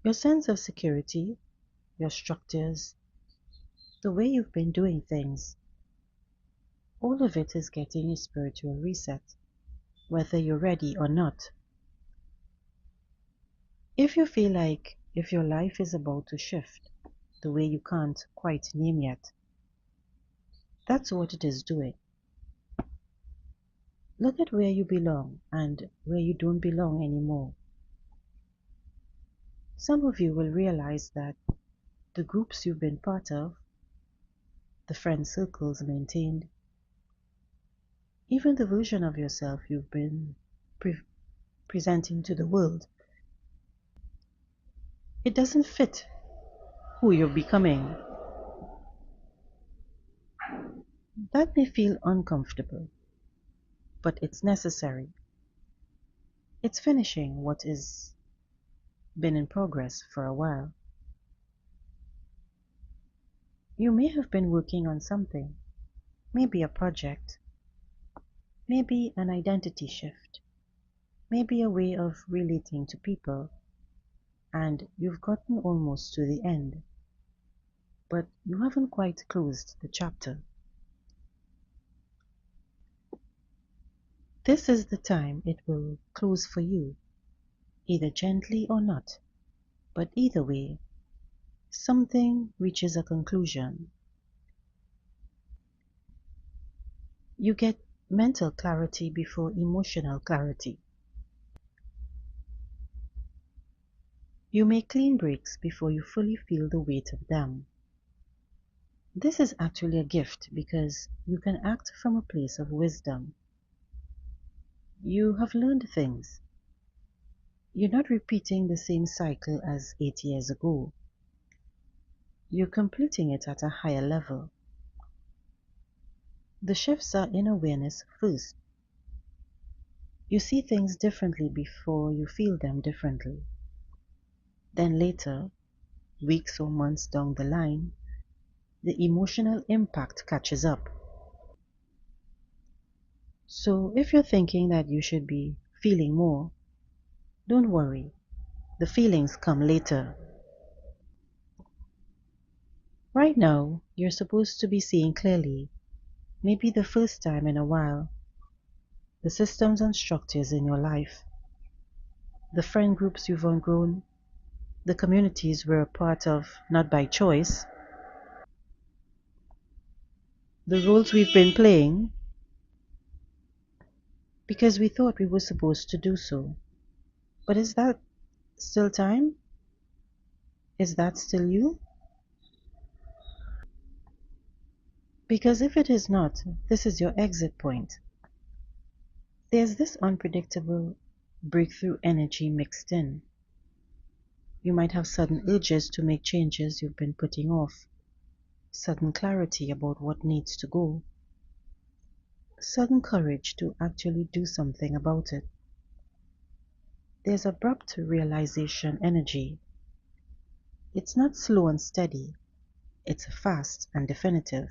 Your sense of security, your structures, the way you've been doing things, all of it is getting a spiritual reset, whether you're ready or not. If you feel like if your life is about to shift the way you can't quite name yet, that's what it is doing. Look at where you belong and where you don't belong anymore. Some of you will realize that the groups you've been part of, the friend circles maintained, even the version of yourself you've been pre presenting to the world, it doesn't fit who you're becoming. That may feel uncomfortable, but it's necessary. It's finishing what is been in progress for a while. You may have been working on something, maybe a project, maybe an identity shift, maybe a way of relating to people, and you've gotten almost to the end, but you haven't quite closed the chapter. This is the time it will close for you, either gently or not, but either way, something reaches a conclusion. You get mental clarity before emotional clarity. You make clean breaks before you fully feel the weight of them. This is actually a gift because you can act from a place of wisdom. You have learned things. You're not repeating the same cycle as 8 years ago. You're completing it at a higher level. The shifts are in awareness first. You see things differently before you feel them differently. Then later, weeks or months down the line, the emotional impact catches up. So if you're thinking that you should be feeling more, don't worry. The feelings come later. Right now, you're supposed to be seeing clearly, maybe the first time in a while, the systems and structures in your life, the friend groups you've outgrown, the communities we're a part of not by choice, the roles we've been playing because we thought we were supposed to do so. But is that still time? Is that still you? Because if it is not, this is your exit point. There's this unpredictable breakthrough energy mixed in. You might have sudden urges to make changes you've been putting off, sudden clarity about what needs to go, sudden courage to actually do something about it. There's abrupt realization energy. It's not slow and steady, it's fast and definitive.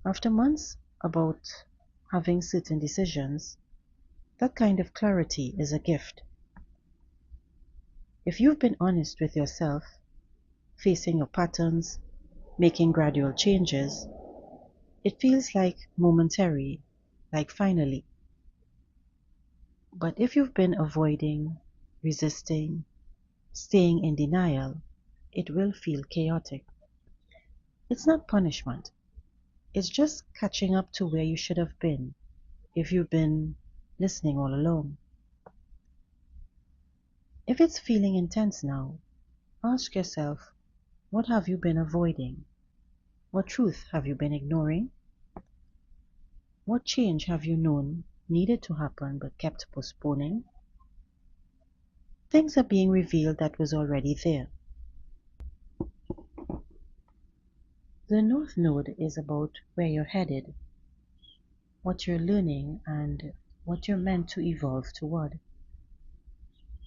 After months about having certain decisions, that kind of clarity is a gift. If you've been honest with yourself, facing your patterns, making gradual changes, it feels like momentary, like finally. But if you've been avoiding, resisting, staying in denial, it will feel chaotic. It's not punishment, it's just catching up to where you should have been if you've been listening all along. If it's feeling intense now, ask yourself, what have you been avoiding? What truth have you been ignoring? What change have you known needed to happen but kept postponing? Things are being revealed that was already there. The North Node is about where you're headed, what you're learning, and what you're meant to evolve toward.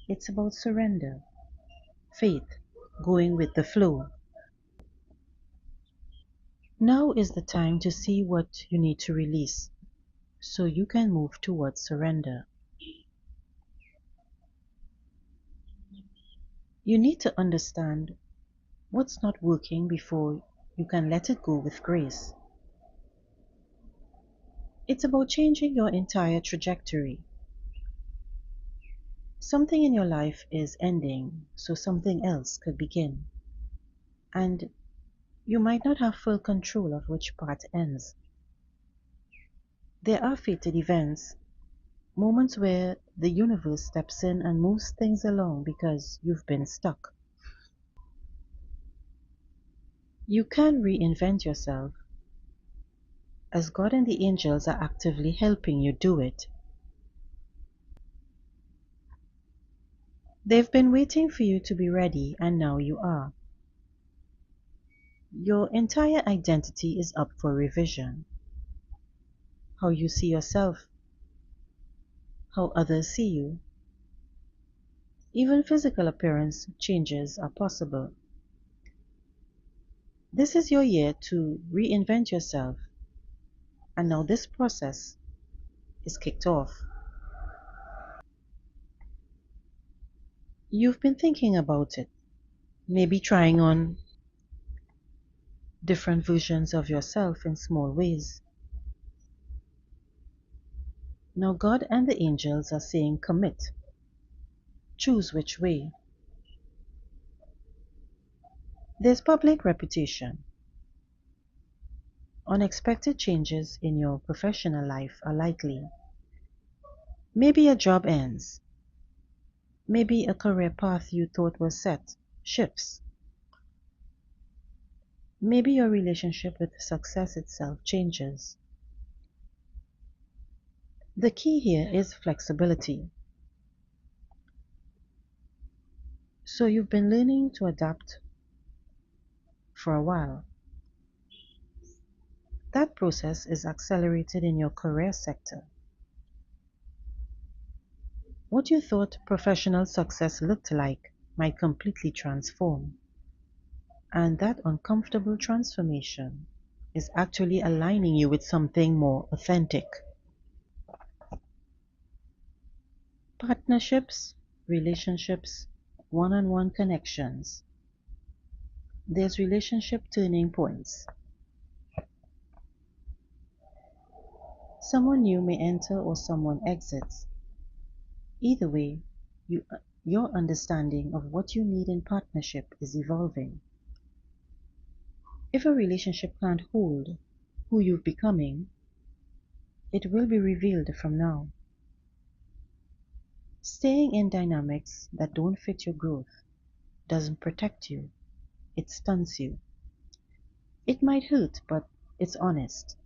It's about surrender, faith, going with the flow. Now is the time to see what you need to release so you can move towards surrender. You need to understand what's not working before you can let it go with grace. It's about changing your entire trajectory. Something in your life is ending, so something else could begin. And you might not have full control of which part ends. There are fated events, moments where the universe steps in and moves things along because you've been stuck. You can reinvent yourself, as God and the angels are actively helping you do it. They've been waiting for you to be ready, and now you are. Your entire identity is up for revision. How you see yourself, how others see you, even physical appearance changes are possible. This is your year to reinvent yourself, and now this process is kicked off. You've been thinking about it, maybe trying on different versions of yourself in small ways. Now, God and the angels are saying, commit, choose which way. There's public reputation. Unexpected changes in your professional life are likely. Maybe a job ends. Maybe a career path you thought was set shifts. Maybe your relationship with success itself changes. The key here is flexibility. So you've been learning to adapt for a while. That process is accelerated in your career sector. What you thought professional success looked like might completely transform. And that uncomfortable transformation is actually aligning you with something more authentic. Partnerships, relationships, one on one connections. There's relationship turning points. Someone new may enter or someone exits. Either way, you, your understanding of what you need in partnership is evolving. If a relationship can't hold who you're becoming, it will be revealed from now. Staying in dynamics that don't fit your growth doesn't protect you, it stunts you. It might hurt, but it's honest.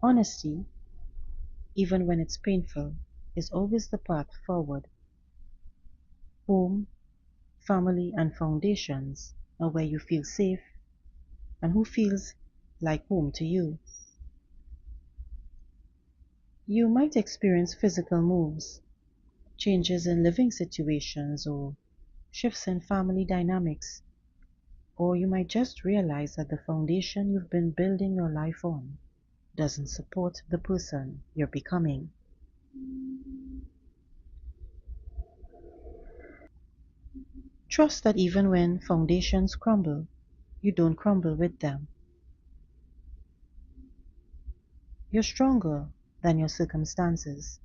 Honesty, even when it's painful, is always the path forward. Home, family, and foundations are where you feel safe and who feels like home to you. You might experience physical moves, changes in living situations, or shifts in family dynamics, or you might just realize that the foundation you've been building your life on doesn't support the person you're becoming. Trust that even when foundations crumble, you don't crumble with them. You're stronger than your circumstances.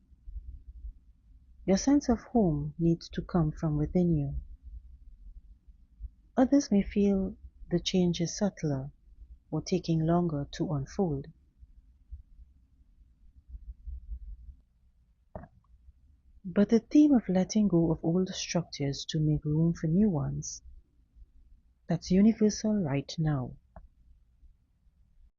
Your sense of home needs to come from within you. Others may feel the change is subtler or taking longer to unfold. But the theme of letting go of old structures to make room for new ones, that's universal right now.